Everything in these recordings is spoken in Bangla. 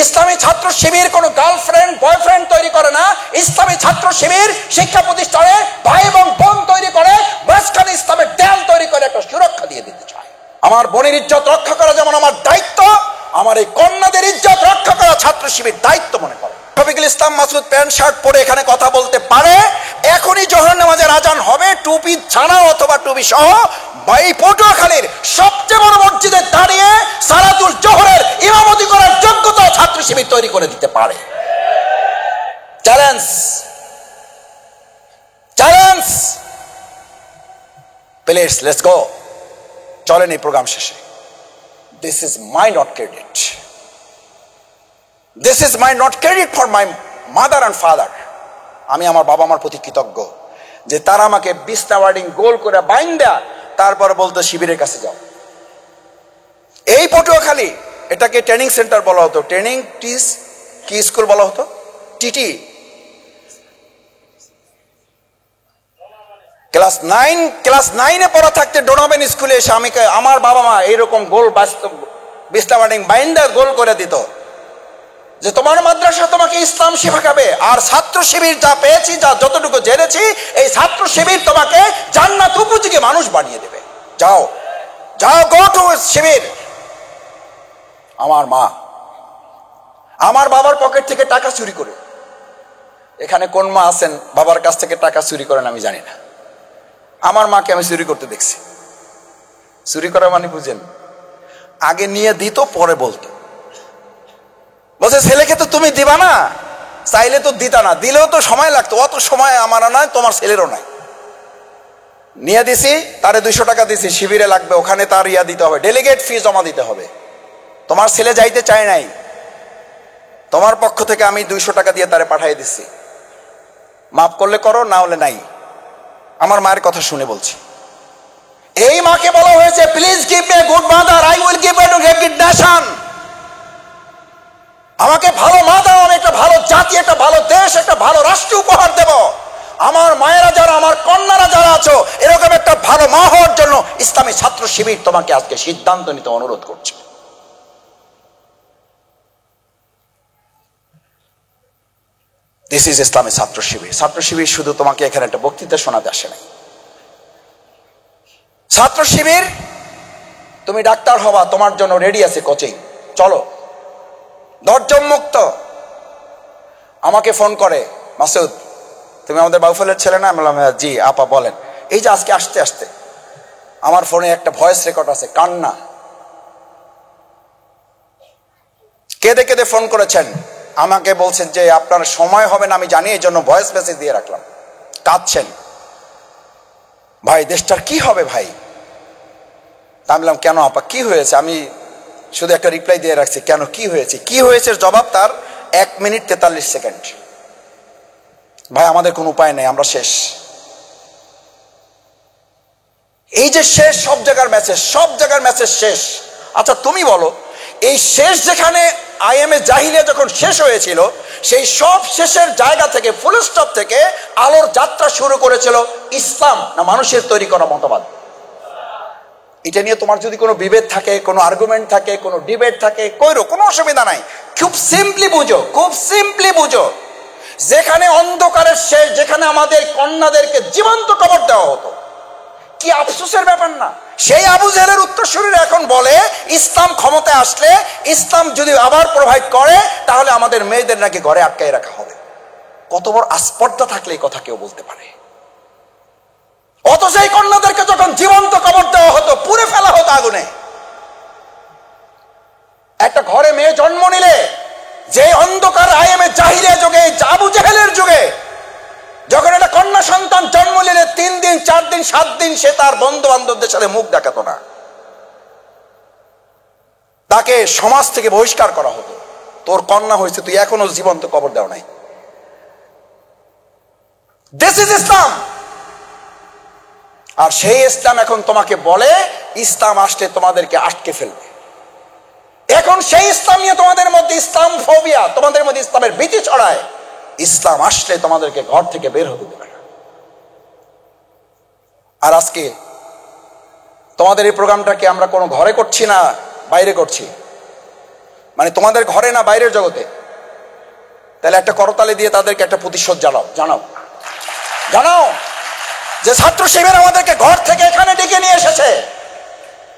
ইসলামী ছাত্র শিবির কোনো গার্লফ্রেন্ড বয়ফ্রেন্ড তৈরি করে না। ইসলামী ছাত্র শিবির শিক্ষা প্রতিষ্ঠানে ভাই এবং বোন তৈরি করে, মাঝখানে ইসলামের দেয়াল তৈরি করে একটা সুরক্ষা দিয়ে দিতে চায়। আমার বোনের ইজ্জত রক্ষা করা যেমন আমার দায়িত্ব, আমার এই কন্যাদের ইজ্জত রক্ষা করা ছাত্র শিবির দায়িত্ব মনে করে। শফিকুল ইসলাম মাসুদ প্যান্ট শার্ট পরে এখানে কথা বলতে পারে। এখনই জোহর নামাজের আজান হবে, টুপি ছাড়া অথবা টুপি সহ এই পটুয়াখালীর সবচেয়ে বড় মসজিদে দাঁড়িয়ে সালাতুল জোহরের ইমামতি করার যোগ্যতা ছাত্র শিবির তৈরি করে দিতে পারে। Challenge, challenge, please let's go. চলেন এই প্রোগ্রাম শেষে। This is my not credit, this is my not credit for my mother and father. আমি আমার বাবা মার প্রতি কৃতজ্ঞ যে তারা আমাকে বিছনা ওয়ার্ডিং গোল করে বাইন্দা তারপর বলতো শিবিরের কাছে যাও। এই পটুয়াখালী, এটাকে ট্রেনিং সেন্টার বলা হতো, ট্রেনিং টিস কি স্কুল বলা হতো, টিটি। ক্লাস 9-এ পড়া থাকতে ডোনাবেন স্কুলে এসে আমার বাবা মা এইরকম গোল বিছনা ওয়ার্ডিং বাইন্দা গোল করে দিত যে তোমার মাদ্রাসা তোমাকে ইসলাম শেখাবে, আর ছাত্র শিবির যা পেয়েছি, যা যতটুকু জেনেছি, এই ছাত্র শিবির তোমাকে জান্নাত উপযোগী মানুষ বানিয়ে দেবে। যাও যাও, গো টু শিবির। আমার মা আমার বাবার পকেট থেকে টাকা চুরি করে, এখানে কোন মা আছেন বাবার কাছ থেকে টাকা চুরি করেন আমি জানি না, আমার মাকে আমি চুরি করতে দেখছি। চুরি করা মানে বুঝেন, আগে নিয়ে দিত পরে বলতো, বলছে ছেলেকে তো তুমি দিবা না, চাইলে তো দিতা না, দিলেও তো সময় লাগতো, অত সময় আমারও নাই তোমার ছেলেরও নাই। নিয়ে দিছি, তারে 200 টাকা দিছি, শিবিরে লাগবে, ওখানে তার ইয়া দিতে হবে, ডেলিগেট ফি জমা দিতে হবে। তোমার ছেলে যাইতে চায় নাই, তোমার পক্ষ থেকে আমি 200 টাকা দিয়ে তারে পাঠিয়ে দিচ্ছি, মাফ করলে করো, না হলে নাই। আমার মায়ের কথা শুনে বলছি। এই মাকে বলা হয়েছে please give me a good mother, I will give you a good nation. আমাকে ভালো মা দাও, আমি একটা ভালো জাতি, একটা ভালো দেশ, একটা ভালো রাষ্ট্র উপহার দেব। আমার মায়েরা যারা, আমার কন্যারা যারা আছো, এরকম একটা ভালো মা হওয়ার জন্য ইসলামী ছাত্র শিবির তোমাকে আজকে সিদ্ধান্ত নিতে অনুরোধ করছে। দিস ইজ ইসলামী ছাত্র শিবির। ছাত্র শিবির শুধু তোমাকে এখানে একটা বক্তৃতা শোনাতে আসে নাই। ছাত্র শিবির, তুমি ডাক্তার হবা, তোমার জন্য রেডি আছে কোচিং, চলো। 10 জন মুক্ত আমাকে ফোন করে, মাসুদ তুমি আমাদের বাউফলের ছেলে না? আমি বললাম জি আপা বলেন। এই যে আজকে আসতে আসতে আমার ফোনে একটা ভয়েস রেকর্ড আছে, কান্না, কেঁদে কেঁদে ফোন করেছেন, আমাকে বলছেন যে আপনার সময় হবে না আমি জানি, এই জন্য ভয়েস মেসেজ দিয়ে রাখলাম। কাঁদছেন, ভাই দেশটার কি হবে ভাই। আমি বললাম কেন আপা কি হয়েছে? আমি শুধু একটা রিপ্লাই দিয়ে রাখছি, কেন কি হয়েছে? কি হয়েছে জবাব তার 1 মিনিট 43 সেকেন্ড। ভাই আমাদের কোনো উপায় নেই, আমরা শেষ। এই যে শেষ, সব জায়গার মেসেজ, সব জায়গার মেসেজ শেষ। আচ্ছা তুমি বলো, এই শেষ যেখানে আইএমএ জাহিলিয়া যখন শেষ হয়েছিল, সেই সব শেষের জায়গা থেকে, ফুল স্টপ থেকে আলোর যাত্রা শুরু করেছিল ইসলাম না মানুষের তৈরি করা মতবাদ? এটা নিয়ে তোমার যদি কোনো বিভেদ থাকে, কোনো আর্গুমেন্ট থাকে, কোনো ডিবেট থাকে, কোনো অসুবিধা নাই। খুব সিম্পলি বুঝো, খুব সিম্পলি বুঝো, যেখানে অন্ধকারের শেষ, যেখানে আমাদের কন্যাদেরকে জীবন্ত কবর দেওয়া হতো, কি আফসোসের ব্যাপার না? সেই আবু জেহেলের উত্তরসূরিরা এখন বলে ইসলাম ক্ষমতায় আসলে, ইসলাম যদি আবার প্রোভাইড করে, তাহলে আমাদের মেয়েদের নাকি ঘরে আটকায় রাখা হবে। কত বড় আস্পর্ধা থাকলে এই কথা কেউ বলতে পারে? অথচ এই কন্যাদেরকে যখন জীবন্ত কবর দেওয়া হতো, পুড়ে ফেলা হতো আগুনে। একটা ঘরে মেয়ে জন্ম নিলে, যে অন্ধকার আইএমএ জাহিলিয়া যুগে, আবু জেহেলের যুগে, যখন একটা কন্যা সন্তান জন্ম নিলে 3 দিন 4 দিন 7 দিন সে তার বন্ধু বান্ধবদের সাথে মুখ দেখাতো না, তাকে সমাজ থেকে বহিষ্কার করা হতো। তোর কন্যা হয়েছে, তুই এখনো জীবন্ত কবর দেও নাই। দিস ইজ ইসলাম। আর সেই ইসলাম এখন তোমাকে বলে ইসলাম আসলে তোমাদেরকে আটকে ফেলবে। এখন সেই ইসলাম নিয়ে তোমাদের মধ্যে ইসলাম ফোবিয়া, তোমাদের মধ্যে ইসলামের ভীতি ছড়ায়। ইসলাম আসলে তোমাদেরকে ঘর থেকে বের হতে দেবে না। আর আজকে তোমাদের এই প্রোগ্রামটাকে আমরা কোনো ঘরে করছি না, বাইরে করছি। মানে তোমাদের ঘরে না বাইরের জগতে? তাহলে একটা করতালি দিয়ে তাদেরকে একটা প্রতিশোধ জানাও যে ছাত্র শিবির আমাদেরকে ঘর থেকে এখানে ডেকে নিয়ে এসেছে।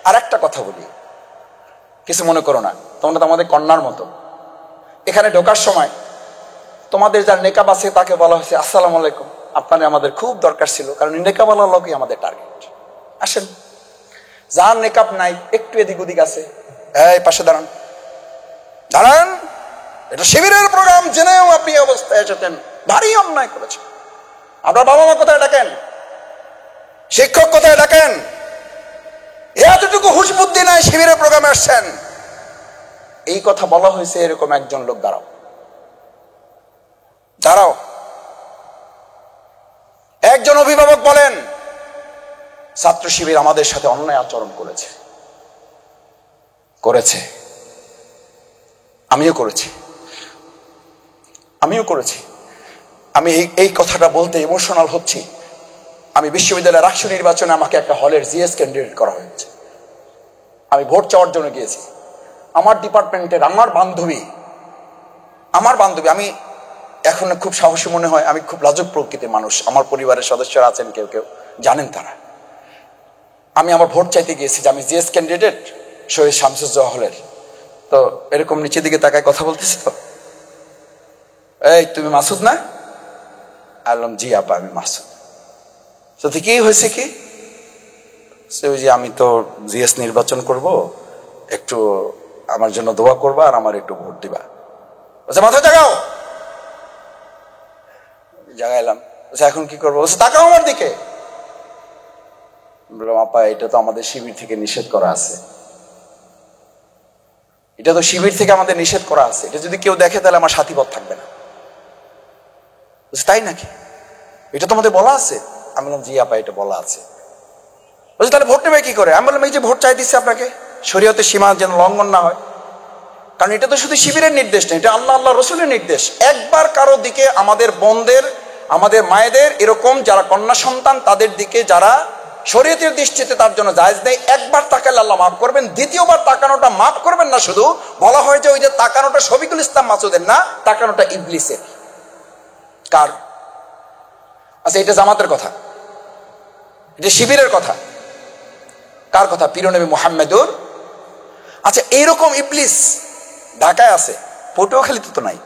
আর একটা কথা বলি, কিছু মনে করো না, তোমরা তো আমাদের কন্যার মতো। এখানে ঢোকার সময় তোমাদের যার নেকাব আছে তাকে বলা হয়েছে আসসালামু আলাইকুম, আপনাদের আমাদের খুব দরকার ছিল, কারণ নেকাবওয়ালা লোকই আমাদের টার্গেট। আসেন, যার নেকাব নাই একটু এদিক ওদিক আছে, এই পাশে দাঁড়ান। এটা শিবিরের প্রোগ্রাম, জেনেও আপনি অবস্থায় এসেছেন, ভারী অন্যায় করেছেন। আপনার বাবা মা কোথায় ডাকেন, শিক্ষক কোথায় ডাকেন? এতটুকু হুঁশ বুদ্ধি নাই, শিবিরের প্রোগ্রামে আসছেন। এই কথা বলা হয়েছে, এরকম একজন লোক দাঁড়াও। একজন অভিভাবক বলেন ছাত্র শিবির আমাদের সাথে অন্যায় আচরণ করেছে। আমিও করেছি। আমি এই কথাটা বলতে ইমোশনাল হচ্ছি। আমি বিশ্ববিদ্যালয়ের রাষ্ট্র নির্বাচনে আমাকে একটা হলের জিএস ক্যান্ডিডেট করা হয়েছে। আমি ভোট চাওয়ার জন্য গিয়েছি। আমার ডিপার্টমেন্টের আমার বান্ধবী, আমি এখন খুব সাহসী মনে হয়, আমি খুব লাজুক প্রকৃতির মানুষ। আমার পরিবারের সদস্যরা আছেন, কেউ জানেন তারা। আমি আমার ভোট চাইতে গিয়েছি যে আমি জিএস ক্যান্ডিডেট শহীদ শামসুজ্জোহা হলের। তো এরকম নিচের দিকে তাকায় কথা বলতেছি, তো এই তুমি মাসুদ না? আলম জি আপা, আমি মাসুদ। তো কি হয়েছে কি? ওই যে আমি তো জিএস নির্বাচন করব, একটু আমার জন্য দোয়া করবা আর আমার একটু ভোট দিবা। মাথা জাগাইলাম। এখন কি করবো? তাকাও আমার দিকে। বললাম আপা, এটা তো আমাদের শিবির থেকে নিষেধ করা আছে। এটা যদি কেউ দেখে তাহলে আমার সাথীপদ থাকবে না। তাই নাকি? এটা তো আমাদের বলা আছে। আমি বললাম জি আপা, এটা বলা আছে। বলছি তাহলে ভোট নেবে কি করে? আমি বললাম এই যে ভোট চাই দিচ্ছে আপনাকে, শরীয়তের সীমা যেন লঙ্ঘন না হয়। কারণ এটা তো শুধু শিবিরের নির্দেশ না, এটা আল্লাহ রসুলের নির্দেশ। একবার কারো দিকে, আমাদের বোনদের, আমাদের মায়েদের, এরকম যারা কন্যা সন্তান তাদের দিকে যারা শরীয়তের দৃষ্টিতে তার জন্য জায়েজ নেই, একবার তাকালে আল্লাহ মাফ করবেন। দ্বিতীয়বার তাকানোটা মাফ করবেন না। শুধু বলা হয় যে ওই যে তাকানোটা শফিকুল ইসলাম মাসুদের না, তাকানোটা ইবলিসের। কার? আচ্ছা, এটা জামাতের কথা, এটা শিবিরের কথা। কার কথা? পীর নবী মুহাম্মদুর। আচ্ছা, এইরকম ইবলিস ঢাকায় আছে, পটুয়াখালীতে তো নাই।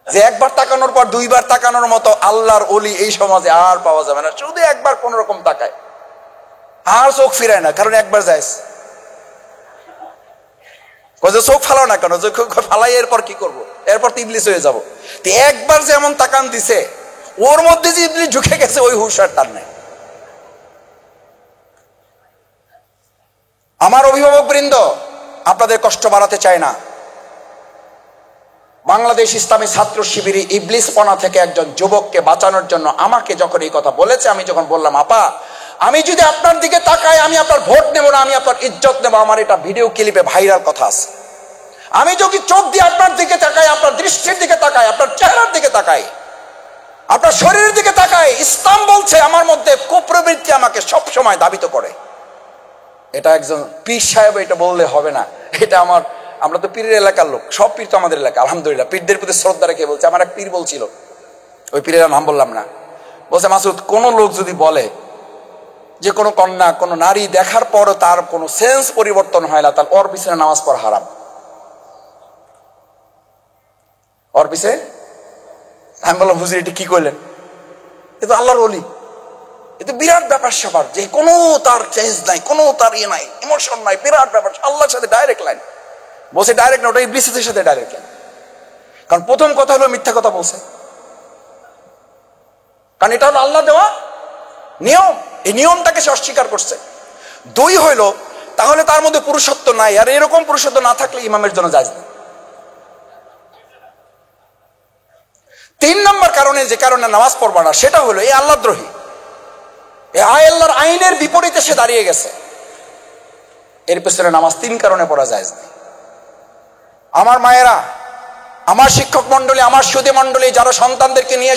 যে একবার তাকানোর পর দুইবার তাকানোর মতো আল্লাহর ওলি এই সমাজে আর পাওয়া যাবে না। শুধু একবার কোন রকম তাকায়, আর চোখ ফিরায় না, কারণ একবার যাইস। চোখ ফালাও না কেন? চোখ ফালাই এরপর কি করবো? এরপর তো ইবলিস হয়ে যাবো। একবার যেমন তাকান দিছে, ওর মধ্যে যে ইবলিস ঢুকে গেছে, ওই হুঁশিয়ার তার নেই। আমার অভিভাবক বৃন্দ, আপনাদের কষ্ট বাড়াতে চায় না। বাংলাদেশ ইসলামী ছাত্র শিবিরে ইবলিসপনা থেকে একজন যুবককে বাঁচানোর জন্য আমাকে যখন এই কথা বলেছে, আমি যখন বললাম আপা, আমি যদি আপনার দিকে তাকাই, আমি আপনার ভোট নেব না, আমি আপনার ইজ্জত নেব। আমার এটা ভিডিও ক্লিপে ভাইরাল কথা আছে। আমি যদি চোখ দিয়ে আপনার দিকে তাকাই, আপনার দৃষ্টির দিকে তাকাই, আপনার চেহারার দিকে তাকাই, আপনার শরীরের দিকে তাকাই, ইসলাম বলছে আমার মধ্যে কুপ্রবৃত্তি আমাকে সব সময় দাবিত করে। এটা একজন পীর সাহেব এটা বললে হবে না। এটা আমরা তো পীরের এলাকার লোক, সব পীর তো আমাদের এলাকা, আলহামদুলিল্লাহ। পীরদের প্রতি শ্রদ্ধা রেখে বলছে। আমার এক পীর বলছিল, ওই পীরের নাম বললাম না, বলছে মাসুদ, কোন লোক যদি বলে যে কোনো কন্যা, কোনো নারী দেখার পরও তার কোনো সেন্স পরিবর্তন হয় না, তাহলে ওর পিছনে নামাজ পড়া হারাম। ওর পিছে আমি বললাম হুজুর এটা কি করলেন? এ তো আল্লাহর ওলি, এ তো বিরাট ব্যাপার স্যাপার, যে কোনো তার চেঞ্জ নাই, কোনো তার ইয়ে নাই, ইমোশন নাই, বিরাট ব্যাপার। আল্লাহর সাথে ডাইরেক্ট লাইন বলছে। ডাইরেক্ট না, ওটা ইবলিসের সাথে ডাইরেক্ট লাইন। কারণ প্রথম কথা হলো মিথ্যা কথা বলছে, কারণ এটা হলো আল্লাহ দেওয়া নিয়ম, এই নিয়মটাকে সে অস্বীকার করছে। দুই হইল, তাহলে তার মধ্যে পুরুষত্ব নাই, আর এরকম পুরুষত্ব না থাকলে ইমামের জন্য জায়েজ না। তিন নম্বর কারণে, যে কারণে নামাজ পড়বা না, সেটা হলো এই আল্লাহদ্রোহী, এই আল্লাহর আইনের বিপরীতে সে দাঁড়িয়ে গেছে। এর পেছনে নামাজ তিন কারণে পড়া জায়েজ নেই। আমার মায়েরা, আমার শিক্ষক মন্ডলী, আমার সুধী মন্ডলী, যারা সন্তানদেরকে নিয়ে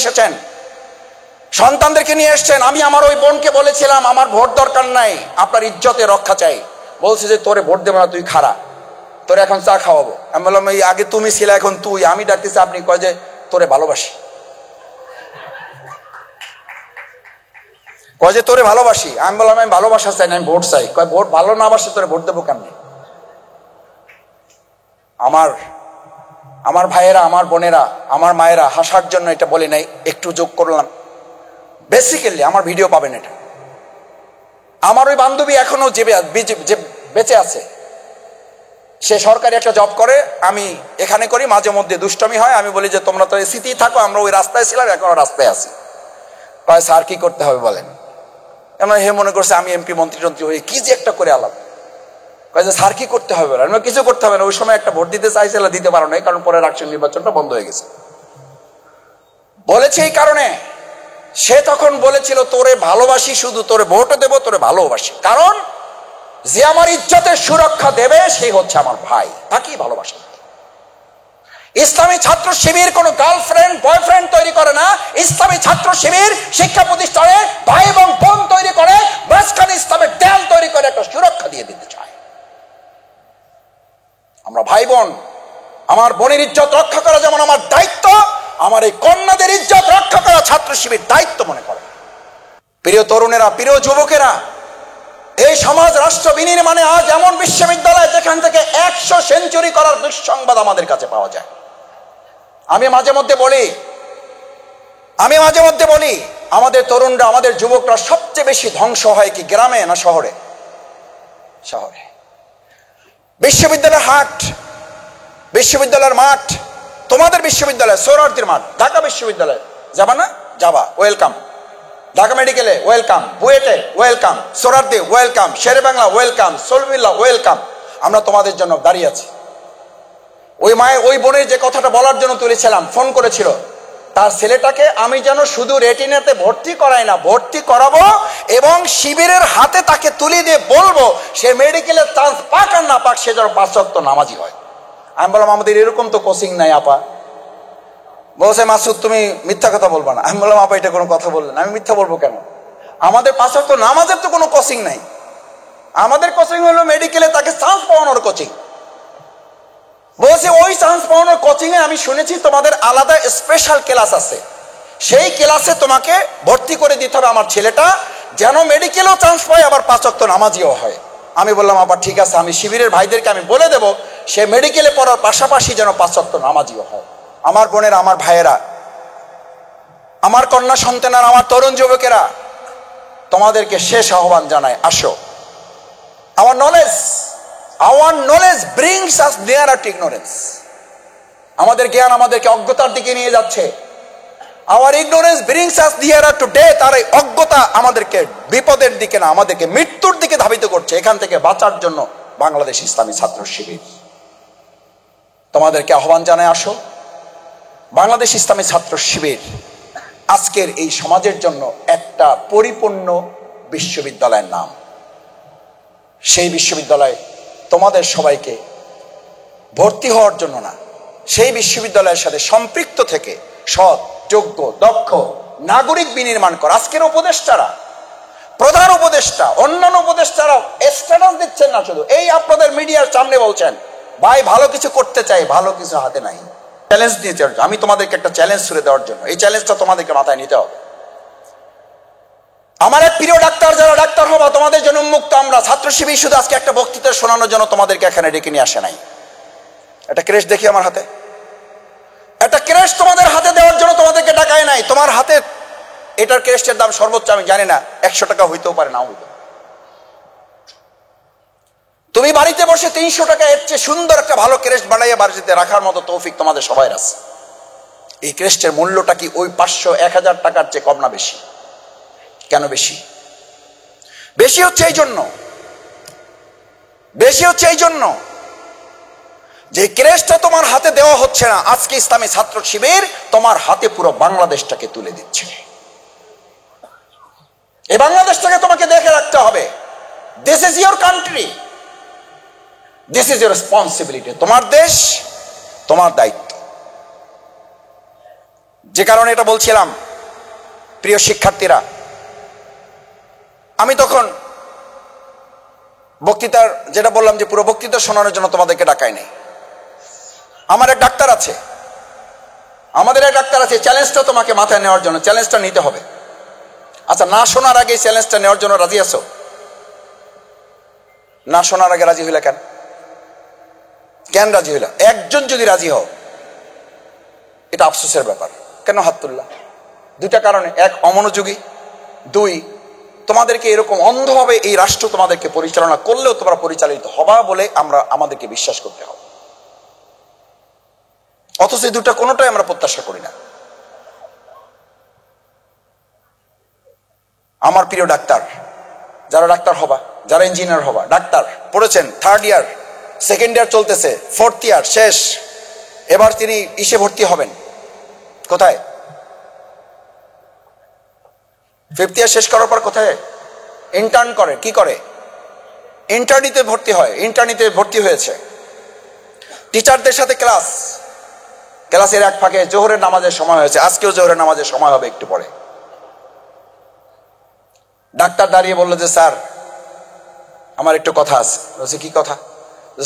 এসেছেন, আমি আমার ওই বোনকে বলেছিলাম আমার ভোট দরকার নাই, আপনার ইজ্জতে রক্ষা চাই। বলছে যে তোরে ভোট দেবো না, তুই খাড়া। তোরে এখন চা খাওয়াবো। আমি বললাম এই আগে তুমি ছিলে, এখন তুই। আমি ডাকতেছি আপনি। কয় যে তোরে ভালোবাসি। কয় যে তোরে ভালোবাসি। আমি বললাম আমি ভালোবাসা চাই না, আমি ভোট চাই। কয় ভোট ভালো না বাসে তোরে ভোট দেবো কেমনি? আমার ভাইয়েরা, আমার বোনেরা, আমার মায়েরা, হাসার জন্য এটা বলি নাই, একটু যোগ করলাম। বেসিক্যালি আমার ভিডিও পাবেন এটা। আমার ওই বান্ধবী এখনো যে বেঁচে আছে, সে সরকারি একটা জব করে, আমি এখানে করি। মাঝে মধ্যে দুষ্টমি হয়, আমি বলি যে তোমরা তো এসিতেই থাকো, আমরা ওই রাস্তায় ছিলাম, এখন রাস্তায় আছি। কয় স্যার কি করতে হবে বলেন? এমন হে মনে করছে আমি এমপি মন্ত্রী টন্ত্রী হয়ে কি যে একটা করে আলাপ। কয় যে স্যার কি করতে হবে বলেন? কিছু করতে হবে না। ওই সময় একটা ভোট দিতে চাইছিল, দিতে পারো নাই, কারণ পরে রাষ্ট্রীয় নির্বাচনটা বন্ধ হয়ে গেছে। বলেছে এই কারণে, সে তখন বলেছিল তোরে ভালোবাসি, শুধু তোরে ভোটও দেবো, তোরে ভালোবাসি, কারণ যে আমার ইজ্জতের সুরক্ষা দেবে সেই হচ্ছে আমার ভাই, তাকেই ভালোবাসা। ইসলামী ছাত্র শিবির কোনো গার্লফ্রেন্ড বয়ফ্রেন্ড তৈরি করে না। ইসলামী ছাত্র শিবির শিক্ষা প্রতিষ্ঠানে ভাই এবং বোন তৈরি করে, মাঝখানে ইসলামের দেয়াল তৈরি করে একটা সুরক্ষা দিয়ে দিতে চায়। আমরা ভাই বোন, আমার বোনের ইজ্জত রক্ষা করা যেমন আমার দায়িত্ব, আমার এই কন্যাদের ইজ্জত রক্ষা করা ছাত্র শিবির দায়িত্ব মনে করে। প্রিয় তরুণেরা, প্রিয় যুবকেরা, এই সমাজ রাষ্ট্র বিনির্মাণে আজ এমন বিশ্ববিদ্যালয় যেখান থেকে 100 সেঞ্চুরি করার দুঃসংবাদ আমাদের কাছে পাওয়া যায়। আমি মাঝে মধ্যে বলি আমাদের তরুণরা, আমাদের যুবকরা সবচেয়ে বেশি ধ্বংস হয় কি গ্রামে না শহরে? শহরে। বিশ্ববিদ্যালয়ের হাট, বিশ্ববিদ্যালয়ের মাঠ, তোমাদের বিশ্ববিদ্যালয় সোহরাওয়ার্দীর মাঠ, ঢাকা বিশ্ববিদ্যালয় যাবা না? যাবা, ওয়েলকাম। ঢাকা মেডিকেলে ওয়েলকাম, বুয়েটে welcome, Suhrawardy welcome, Sher-e-Bangla welcome, Salimullah welcome. আমরা তোমাদের জন্য দাঁড়িয়ে আছি। ওই মায়ের, ওই বোনের যে কথাটা বলার জন্য তুলেছিলাম, ফোন করেছিল, তার ছেলেটাকে আমি যেন শুধু রেটিনাতে ভর্তি করাই না, ভর্তি করাবো এবং শিবিরের হাতে তাকে তুলে দিয়ে বলবো সে মেডিকেলে চান্স পাক আর না পাক, সে যেন 5 ওয়াক্ত নামাজি হয়। আমি বললাম আমাদের এরকম তো কোচিং নাই আপা। বলছে মাসুদ তুমি মিথ্যা কথা বলবা না। আমি বললাম আপা এটা কোনো কথা বললেন, আমি মিথ্যা বলবো কেন? আমাদের 5 ওয়াক্ত নামাজের তো কোনো কোচিং নাই। আমাদের কোচিং হলো মেডিকেলে তাকে চান্স পাওয়ানোর কোচিং। বলছে ওই চান্স পাওয়ানোর কোচিং এ আমি শুনেছি তোমাদের আলাদা স্পেশাল ক্লাস আছে, সেই ক্লাসে তোমাকে ভর্তি করে দিতে হবে আমার ছেলেটা, যেন মেডিকেলেও চান্স পায়, আবার 5 ওয়াক্ত নামাজিও হয়। আমি বললাম আবার ঠিক আছে, আমি শিবিরের ভাইদেরকে আমি বলে দেব সে মেডিকেলে পড়ার পাশাপাশি যেন 5 ওয়াক্ত নামাজিও হয়। আমার বোনেরা, আমার ভাইয়েরা, আমার কন্যা সন্তানেরা, আমার তরুণ যুবকেরা, তোমাদেরকে শেষ আহ্বান জানাই, আসো। Our knowledge brings us nearer to ignorance. আমাদের জ্ঞান আমাদেরকে অজ্ঞতার দিকে নিয়ে যাচ্ছে। Our ignorance brings us nearer to death. আর এই অজ্ঞতা আমাদেরকে বিপদের দিকে না, আমাদেরকে মৃত্যুর দিকে ধাবিত করছে। এখান থেকে বাঁচার জন্য বাংলাদেশ ইসলামী ছাত্র শিবির তোমাদেরকে আহ্বান জানায়, আসো। বাংলাদেশ ইসলামী ছাত্র শিবির আজকের এই সমাজের জন্য একটা পরিপূর্ণ বিশ্ববিদ্যালয়ের নাম। সেই বিশ্ববিদ্যালয় তোমাদের সবাইকে ভর্তি হওয়ার জন্য না, সেই বিশ্ববিদ্যালয়ের সাথে সম্পৃক্ত থেকে সৎ, যোগ্য, দক্ষ নাগরিক বিনির্মাণ করা। আজকের উপদেষ্টারা, প্রধান উপদেষ্টা, অন্যান্য উপদেষ্টারাও স্ট্যাটাস দিচ্ছেন না, শুধু এই আপনাদের মিডিয়ার সামনে বলছেন ভাই ভালো কিছু করতে চাই, ভালো কিছু হাতে নাই। চ্যালেঞ্জ দিয়েছে, আমি তোমাদেরকে একটা চ্যালেঞ্জ ছুড়ে দেওয়ার জন্য, এই চ্যালেঞ্জটা তোমাদেরকে মাথায় নিতে হবে। আমার এক প্রিয় ডাক্তার, যারা ডাক্তার হবা তোমাদের জন্য উন্মুক্ত। আমরা ছাত্র শিবির শুধু আজকে একটা বক্তৃতা শোনানোর জন্য তোমাদেরকে এখানে ডেকে নিয়ে আসে নাই। একটা ক্রেশ দেখি আমার হাতে, একটা ক্রেশ তোমাদের হাতে দেওয়ার জন্য তোমাদেরকে ডাকায় নাই। তোমার হাতে এটার ক্রেস্টের দাম সর্বোচ্চ আমি জানি না 100 টাকা হইতেও পারে, নাও হইতে। তুমি বাড়িতে বসে 300 টাকা এর চেয়ে সুন্দর একটা ভালো ক্রেস্ট বানাইয়া বাড়িতে রাখার মতো তৌফিক তোমাদের সবাই আছে। এই ক্রেস্টের মূল্যটা কি ওই 500-1000 টাকার চেয়ে কম না বেশি? কেন বেশি? বেশি হচ্ছে এই জন্য যে ক্রেস্টটা তোমার হাতে দেওয়া হচ্ছে না। আজকে ইসলামী ছাত্র শিবির তোমার হাতে পুরো বাংলাদেশটাকে তুলে দিচ্ছে। এই বাংলাদেশটাকে তোমাকে দেখে রাখতে হবে। This is your country, this is your responsibility. তোমার দেশ, তোমার দায়িত্ব। যে কারণে এটা বলছিলাম, প্রিয় শিক্ষার্থীরা, আমি তখন বক্তৃতার যেটা বললাম যে পুরো বক্তৃতা শোনানোর জন্য তোমাদেরকে ডাকাই নেই। আমার এক ডাক্তার আছে, আমাদের এক ডাক্তার আছে, চ্যালেঞ্জটা তোমাকে মাথায় নেওয়ার জন্য, চ্যালেঞ্জটা নিতে হবে। আচ্ছা, না শোনার আগে চ্যালেঞ্জটা নেওয়ার জন্য রাজি আছো? না শোনার আগে রাজি হইলা কেন? কেন রাজি হইলা? একজন যদি রাজি হও, এটা আফসোসের ব্যাপার। কেন হাত তুললা? দুইটা কারণে, এক অমনোযোগী, দুই তোমাদেরকে এরকম অন্ধভাবে এই রাষ্ট্র তোমাদেরকে পরিচালনা করলেও তোমরা পরিচালিত হবা বলে আমাদেরকে বিশ্বাস করতে হবে, অথচ এই দুটা কোনোটাই আমরা প্রত্যাশা করি না। আমার প্রিয় ডাক্তার, যারা ডাক্তার হবা, যারা ইঞ্জিনিয়ার হবা, ডাক্তার পড়েছেন, 3rd ইয়ার, 2nd ইয়ার চলতেছে, 4th ইয়ার শেষ, এবার তিনি ইসে ভর্তি হবেন। কোথায়? 5th ইয়ার শেষ করার পর কোথায় ইন্টার্ন করে? কি করে? ইন্টার্নিতে ভর্তি হয়। ইন্টার্নিতে ভর্তি হয়েছে, টিচারদের সাথে ক্লাসের এক ফাঁকে জোহরের নামাজের সময় হয়েছে, আজকেও জোহরের নামাজের সময় হবে একটু পরে। ডাক্তার দাঁড়িয়ে বললো যে স্যার আমার একটু কথা আছে। বলছে কি কথা?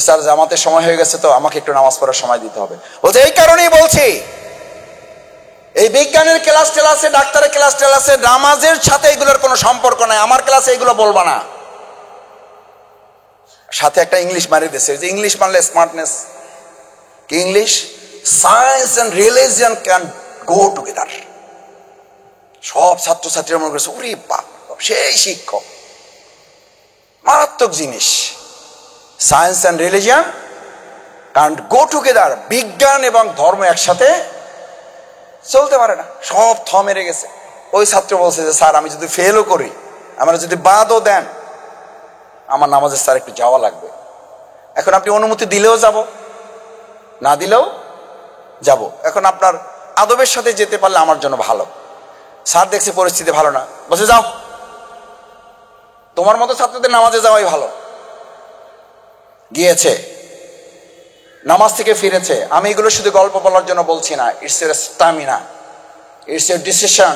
স্যার জামাতের সময় হয়ে গেছে তো আমাকে একটু নামাজ পড়ার সময় দিতে হবে। বলছে এই কারণেই বলছি, এই বিজ্ঞানের ক্লাস টেলাসে, ডাক্তারের ক্লাস টেলাসে নামাজের সাথে এগুলোর কোনো সম্পর্ক নাই, আমার ক্লাসে এগুলো বলবা না। সাথে একটা ইংলিশ মারিয়ে দিয়েছে, যে ইংলিশ মারলে স্মার্টনেস। কি English? Science and religion can go together. সব ছাত্রছাত্রীরা মনে করছে ওরে বাপ, সেই শিক্ষক, মারাত্মক জিনিস। Science and religion can go together. বিজ্ঞান এবং ধর্ম একসাথে চলতে পারে না। সব থ মেরে গেছে। ওই ছাত্র বলছে যে স্যার আমি যদি ফেলও করি, আমরা যদি বাদও দেন, আমার নামাজের স্যার একটু যাওয়া লাগবে। এখন আপনি অনুমতি দিলেও যাব, না দিলেও যাব। এখন আপনার আদবের সাথে যেতে পারলে আমার জন্য ভালো। স্যার দেখছে পরিস্থিতি ভালো না, বসে যাও, তোমার মতো ছাত্রদের নামাজে যাওয়াই ভালো। গিয়েছে, নামাজ থেকে ফিরেছে। আমি এগুলো শুধু গল্প বলার জন্য বলছি না, it's your stamina, it's your decision,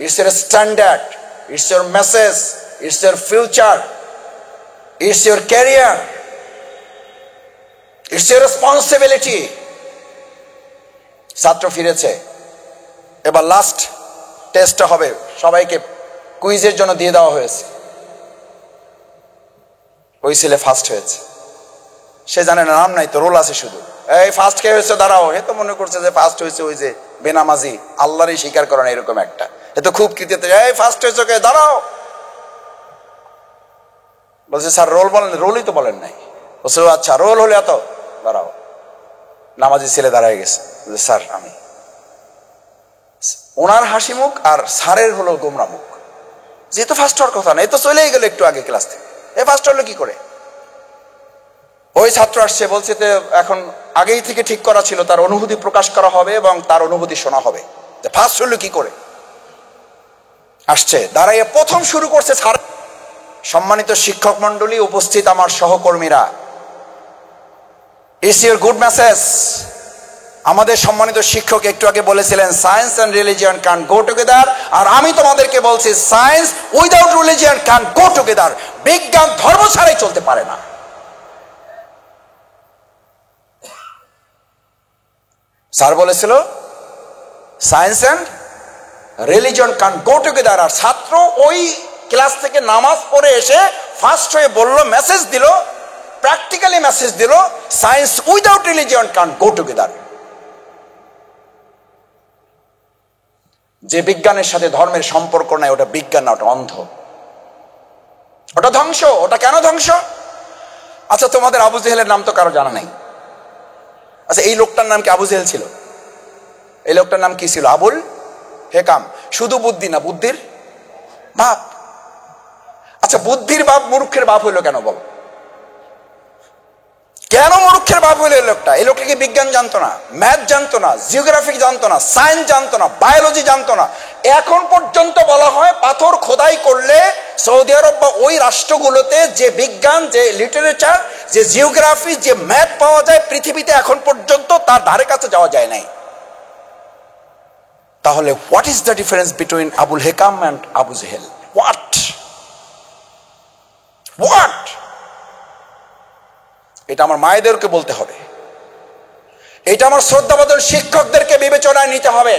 it's your standard, it's your message, it's your future, it's your career, it's your responsibility. ছাত্র ফিরেছে, এবার লাস্ট টেস্টটা হবে, সবাইকে কুইজের জন্য দিয়ে দেওয়া হয়েছে। ওই ছেলে ফার্স্ট হয়েছে। সে জানে না, নাম নাই তো, রোল আছে শুধু। এই ফার্স্ট কে হয়েছে দাঁড়াও। এ তো মনে করছে যে ফার্স্ট হয়েছে ওই যে বেনামাজি, আল্লাহরই স্বীকার করে না এরকম একটা। এ তো খুব কৃতিত্ব, এই ফার্স্ট হয়েছে কে, দাঁড়াও। বলছে স্যার রোল বলেন। রোলই তো বলেন নাই। বলছে আচ্ছা রোল হলে এত, দাঁড়াও। নামাজি ছেলে দাঁড়ায় গেছে, স্যার আমি। ওনার হাসি মুখ আর স্যারের হলো গোমরা মুখ। যেহেতু ফার্স্ট হওয়ার কথা না, এ তো চলেই গেল একটু আগে ক্লাস থেকে, এ ফার্স্ট হলো কি করে? ওই ছাত্র আসছে, বলছে তো এখন আগেই থেকে ঠিক করা ছিল, তার অনুভূতি প্রকাশ করা হবে এবং তার অনুভূতি শোনা হবে, যে ফার্স্ট হলো কি করে। আসছে, দাঁড়াইয়ে প্রথম শুরু করছে স্যার। সম্মানিত শিক্ষক মন্ডলী, উপস্থিত আমার সহকর্মীরা, ইটস ইউর গুড মেসেজ। আমাদের সম্মানিত শিক্ষক একটু আগে বলেছিলেন science and religion can go together, আর আমি তোমাদেরকে বলছি science without religion can go together. বিজ্ঞান ধর্ম ছাড়াই চলতে পারে না। স্যার বলেছিল science and religion can go together, আর ছাত্র ওই ক্লাস থেকে নামাজ পড়ে এসে ফার্স্ট হয়ে বলল, মেসেজ দিল, প্র্যাকটিক্যালি মেসেজ দিল, science without religion can go together. যে বিজ্ঞানের সাথে ধর্মের সম্পর্ক নাই, ওটা বিজ্ঞান না, ওটা অন্ধ, ওটা ধ্বংস। ওটা কেন ধ্বংস? আচ্ছা, তোমাদের আবু জেহেলের নাম তো কারো জানা নাই। আচ্ছা, এই লোকটার নাম কি আবু জেহেল ছিল? এই লোকটার নাম কি ছিল? আবুল হেকাম। শুধু বুদ্ধি না, বুদ্ধির বাপ। আচ্ছা, বুদ্ধির বাপ মূর্খের বাপ হইলো কেন বল? কেন মূর্খের বাপ হইলো এই লোকটা? এই লোকটা কি বিজ্ঞান জানতো না, ম্যাথ জানতো না, জিওগ্রাফি জানতো না, সায়েন্স জানতো না, বায়োলজি জানতো না? এখন পর্যন্ত বলা হয় পাথর খোদাই করলে সৌদি আরব বা ওই রাষ্ট্রগুলোতে যে বিজ্ঞান, যে লিটারেচার, যে জিওগ্রাফি, যে ম্যাথ পাওয়া যায় পৃথিবীতে এখন পর্যন্ত তার ধারে কাছে যাওয়া যায় নাই। তাহলে what is the difference between Abul Hakam and Abu Jahl? What? এটা আমার মায়েদেরকে বলতে হবে, এটা আমার শ্রদ্ধাভাজন শিক্ষকদেরকে বিবেচনায় নিতে হবে।